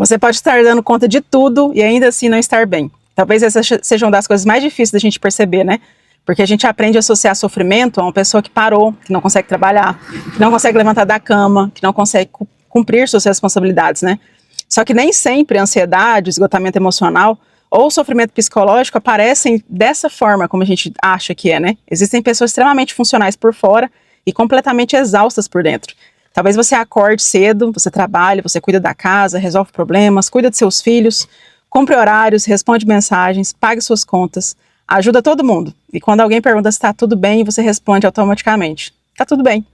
Você pode estar dando conta de tudo e ainda assim não estar bem. Talvez essa seja uma das coisas mais difíceis da gente perceber, né? Porque a gente aprende a associar sofrimento a uma pessoa que parou, que não consegue trabalhar, que não consegue levantar da cama, que não consegue cumprir suas responsabilidades, né? Só que nem sempre a ansiedade, o esgotamento emocional ou o sofrimento psicológico aparecem dessa forma como a gente acha que é, né? Existem pessoas extremamente funcionais por fora e completamente exaustas por dentro. Talvez você acorde cedo, você trabalha, você cuida da casa, resolve problemas, cuida de seus filhos, cumpre horários, responde mensagens, paga suas contas, ajuda todo mundo. E quando alguém pergunta se está tudo bem, você responde automaticamente: está tudo bem.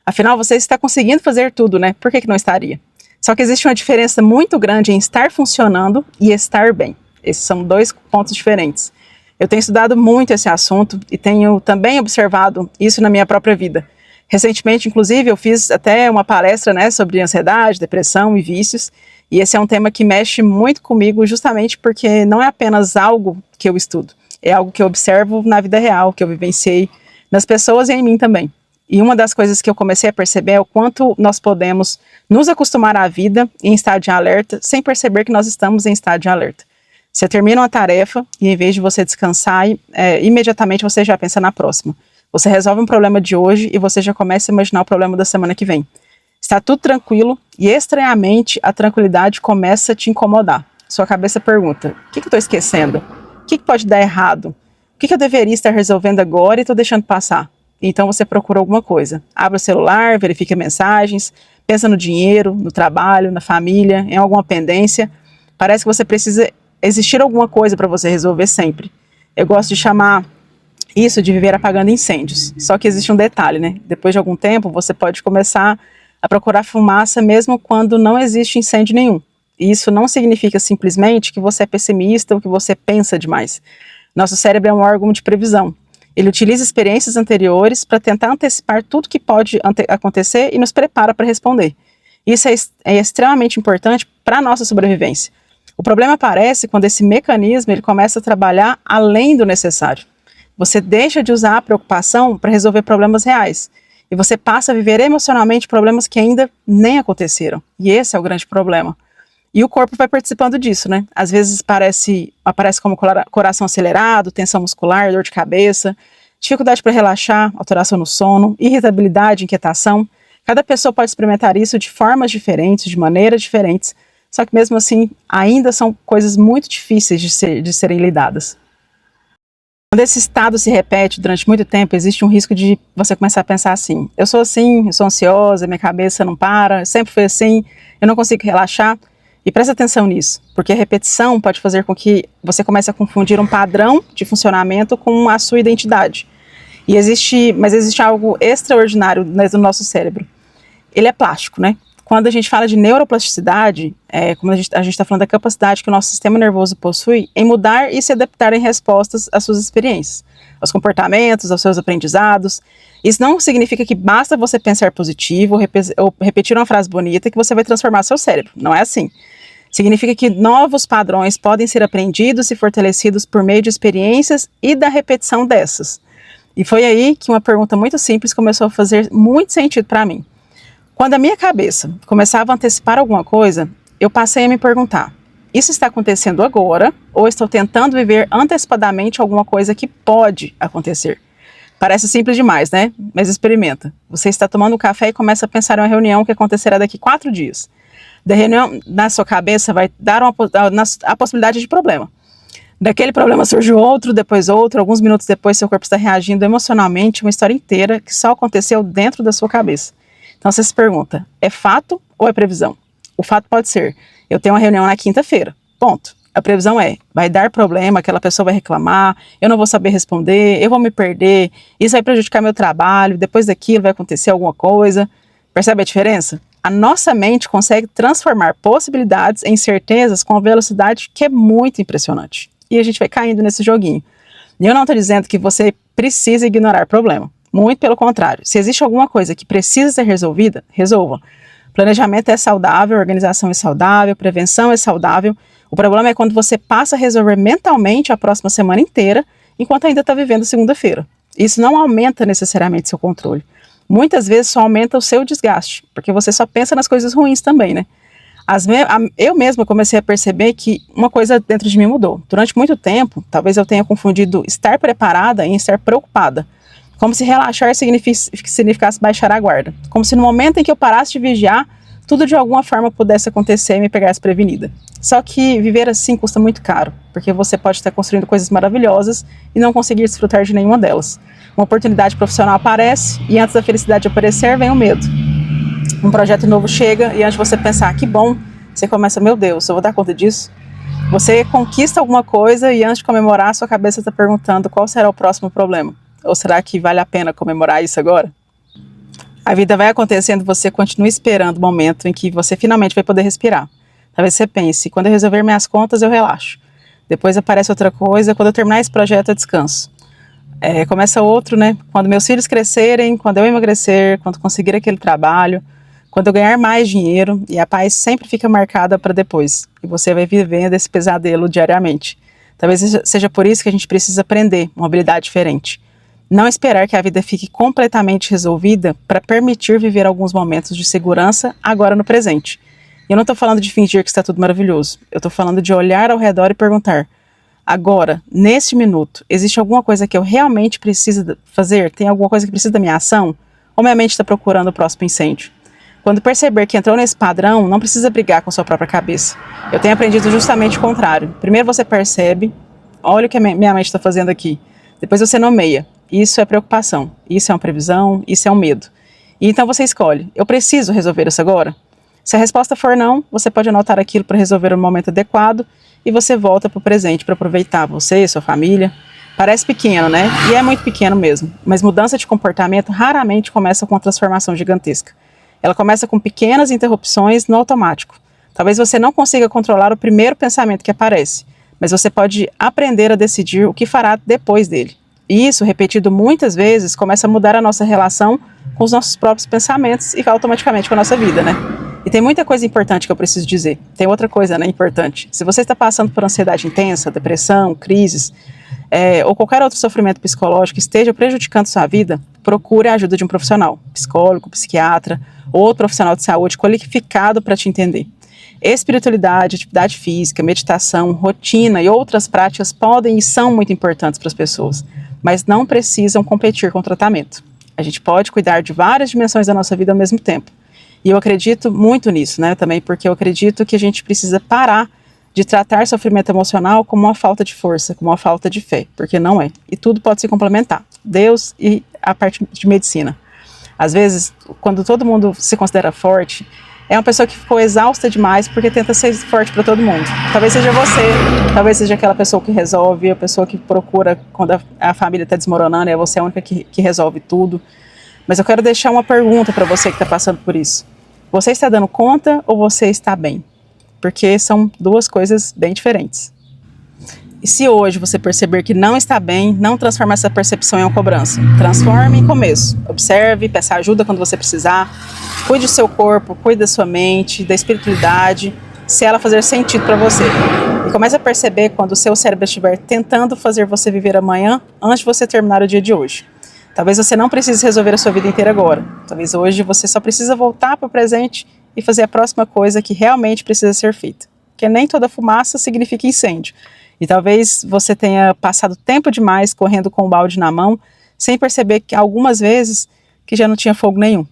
Afinal, você está conseguindo fazer tudo, né? Por que não estaria? Só que existe uma diferença muito grande em estar funcionando e estar bem. Esses são dois pontos diferentes. Eu tenho estudado muito esse assunto e tenho também observado isso na minha própria vida. Recentemente, inclusive, eu fiz até uma palestra, né, sobre ansiedade, depressão e vícios, e esse é um tema que mexe muito comigo justamente porque não é apenas algo que eu estudo, é algo que eu observo na vida real, que eu vivenciei nas pessoas e em mim também. E uma das coisas que eu comecei a perceber é o quanto nós podemos nos acostumar à vida em estado de alerta sem perceber que nós estamos em estado de alerta. Você termina uma tarefa e em vez de você descansar, imediatamente você já pensa na próxima. Você resolve um problema de hoje e você já começa a imaginar o problema da semana que vem. Está tudo tranquilo e estranhamente a tranquilidade começa a te incomodar. Sua cabeça pergunta: o que eu estou esquecendo? O que pode dar errado? O que eu deveria estar resolvendo agora e estou deixando passar? Então você procura alguma coisa. Abre o celular, verifica mensagens, pensa no dinheiro, no trabalho, na família, em alguma pendência. Parece que você precisa existir alguma coisa para você resolver sempre. Eu gosto de chamar isso de viver apagando incêndios. Só que existe um detalhe, né? Depois de algum tempo, você pode começar a procurar fumaça mesmo quando não existe incêndio nenhum. E isso não significa simplesmente que você é pessimista ou que você pensa demais. Nosso cérebro é um órgão de previsão. Ele utiliza experiências anteriores para tentar antecipar tudo que pode acontecer e nos prepara para responder. Isso é extremamente importante para a nossa sobrevivência. O problema aparece quando esse mecanismo ele começa a trabalhar além do necessário. Você deixa de usar a preocupação para resolver problemas reais. E você passa a viver emocionalmente problemas que ainda nem aconteceram. E esse é o grande problema. E o corpo vai participando disso, né? Às vezes aparece como coração acelerado, tensão muscular, dor de cabeça, dificuldade para relaxar, alteração no sono, irritabilidade, inquietação. Cada pessoa pode experimentar isso de formas diferentes, de maneiras diferentes. Só que mesmo assim, ainda são coisas muito difíceis de serem lidadas. Quando esse estado se repete durante muito tempo, existe um risco de você começar a pensar assim: eu sou ansiosa, minha cabeça não para, sempre foi assim, eu não consigo relaxar. E presta atenção nisso, porque a repetição pode fazer com que você comece a confundir um padrão de funcionamento com a sua identidade. Mas existe algo extraordinário no nosso cérebro. Ele é plástico, né? Quando a gente fala de neuroplasticidade, como a gente está falando da capacidade que o nosso sistema nervoso possui em mudar e se adaptar em respostas às suas experiências, aos comportamentos, aos seus aprendizados. Isso não significa que basta você pensar positivo ou repetir uma frase bonita que você vai transformar seu cérebro. Não é assim. Significa que novos padrões podem ser aprendidos e fortalecidos por meio de experiências e da repetição dessas. E foi aí que uma pergunta muito simples começou a fazer muito sentido para mim. Quando a minha cabeça começava a antecipar alguma coisa, eu passei a me perguntar: isso está acontecendo agora ou estou tentando viver antecipadamente alguma coisa que pode acontecer? Parece simples demais, né? Mas experimenta. Você está tomando um café e começa a pensar em uma reunião que acontecerá daqui 4 dias. Da reunião, na sua cabeça vai dar a possibilidade de problema. Daquele problema surge outro, depois outro, alguns minutos depois seu corpo está reagindo emocionalmente a uma história inteira que só aconteceu dentro da sua cabeça. Então você se pergunta: é fato ou é previsão? O fato pode ser: eu tenho uma reunião na quinta-feira, ponto. A previsão é: vai dar problema, aquela pessoa vai reclamar, eu não vou saber responder, eu vou me perder, isso vai prejudicar meu trabalho, depois daquilo vai acontecer alguma coisa. Percebe a diferença? A nossa mente consegue transformar possibilidades em certezas com uma velocidade que é muito impressionante. E a gente vai caindo nesse joguinho. E eu não estou dizendo que você precisa ignorar problema. Muito pelo contrário. Se existe alguma coisa que precisa ser resolvida, resolva. Planejamento é saudável, organização é saudável, prevenção é saudável. O problema é quando você passa a resolver mentalmente a próxima semana inteira, enquanto ainda está vivendo segunda-feira. Isso não aumenta necessariamente seu controle. Muitas vezes só aumenta o seu desgaste, porque você só pensa nas coisas ruins também, né? Eu mesma comecei a perceber que uma coisa dentro de mim mudou. Durante muito tempo, talvez eu tenha confundido estar preparada em estar preocupada. Como se relaxar significasse baixar a guarda. Como se no momento em que eu parasse de vigiar, tudo de alguma forma pudesse acontecer e me pegasse prevenida. Só que viver assim custa muito caro, porque você pode estar construindo coisas maravilhosas e não conseguir desfrutar de nenhuma delas. Uma oportunidade profissional aparece e antes da felicidade aparecer, vem o medo. Um projeto novo chega e antes de você pensar, que bom, você começa, meu Deus, eu vou dar conta disso? Você conquista alguma coisa e antes de comemorar, sua cabeça está perguntando qual será o próximo problema. Ou será que vale a pena comemorar isso agora? A vida vai acontecendo, você continua esperando o momento em que você finalmente vai poder respirar. Talvez você pense, quando eu resolver minhas contas, eu relaxo. Depois aparece outra coisa, quando eu terminar esse projeto, eu descanso. Começa outro, né? Quando meus filhos crescerem, quando eu emagrecer, quando conseguir aquele trabalho, quando eu ganhar mais dinheiro, e a paz sempre fica marcada para depois. E você vai vivendo esse pesadelo diariamente. Talvez seja por isso que a gente precisa aprender uma habilidade diferente. Não esperar que a vida fique completamente resolvida para permitir viver alguns momentos de segurança agora no presente. Eu não estou falando de fingir que está tudo maravilhoso. Eu estou falando de olhar ao redor e perguntar, agora, neste minuto, existe alguma coisa que eu realmente preciso fazer? Tem alguma coisa que precisa da minha ação? Ou minha mente está procurando o próximo incêndio? Quando perceber que entrou nesse padrão, não precisa brigar com sua própria cabeça. Eu tenho aprendido justamente o contrário. Primeiro você percebe, olha o que a minha mente está fazendo aqui. Depois você nomeia. Isso é preocupação, isso é uma previsão, isso é um medo. E então você escolhe, eu preciso resolver isso agora? Se a resposta for não, você pode anotar aquilo para resolver no momento adequado e você volta para o presente para aproveitar você e sua família. Parece pequeno, né? E é muito pequeno mesmo, mas mudança de comportamento raramente começa com uma transformação gigantesca. Ela começa com pequenas interrupções no automático. Talvez você não consiga controlar o primeiro pensamento que aparece, mas você pode aprender a decidir o que fará depois dele. E isso, repetido muitas vezes, começa a mudar a nossa relação com os nossos próprios pensamentos e automaticamente com a nossa vida, né? E tem muita coisa importante que eu preciso dizer. Tem outra coisa, né, importante. Se você está passando por ansiedade intensa, depressão, crises, ou qualquer outro sofrimento psicológico que esteja prejudicando sua vida, procure a ajuda de um profissional, psicólogo, psiquiatra ou outro profissional de saúde qualificado para te entender. Espiritualidade, atividade física, meditação, rotina e outras práticas podem e são muito importantes para as pessoas, mas não precisam competir com o tratamento. A gente pode cuidar de várias dimensões da nossa vida ao mesmo tempo. E eu acredito muito nisso, né, também porque eu acredito que a gente precisa parar de tratar sofrimento emocional como uma falta de força, como uma falta de fé, porque não é. E tudo pode se complementar, Deus e a parte de medicina. Às vezes, quando todo mundo se considera forte, é uma pessoa que ficou exausta demais porque tenta ser forte para todo mundo. Talvez seja você, talvez seja aquela pessoa que resolve, a pessoa que procura quando a família está desmoronando e é você a única que resolve tudo. Mas eu quero deixar uma pergunta para você que está passando por isso. Você está dando conta ou você está bem? Porque são duas coisas bem diferentes. E se hoje você perceber que não está bem, não transforme essa percepção em uma cobrança. Transforme em começo. Observe, peça ajuda quando você precisar. Cuide do seu corpo, cuide da sua mente, da espiritualidade, se ela fazer sentido para você. E comece a perceber quando o seu cérebro estiver tentando fazer você viver amanhã antes de você terminar o dia de hoje. Talvez você não precise resolver a sua vida inteira agora. Talvez hoje você só precisa voltar para o presente e fazer a próxima coisa que realmente precisa ser feita. Porque nem toda fumaça significa incêndio. E talvez você tenha passado tempo demais correndo com o balde na mão, sem perceber que algumas vezes que já não tinha fogo nenhum.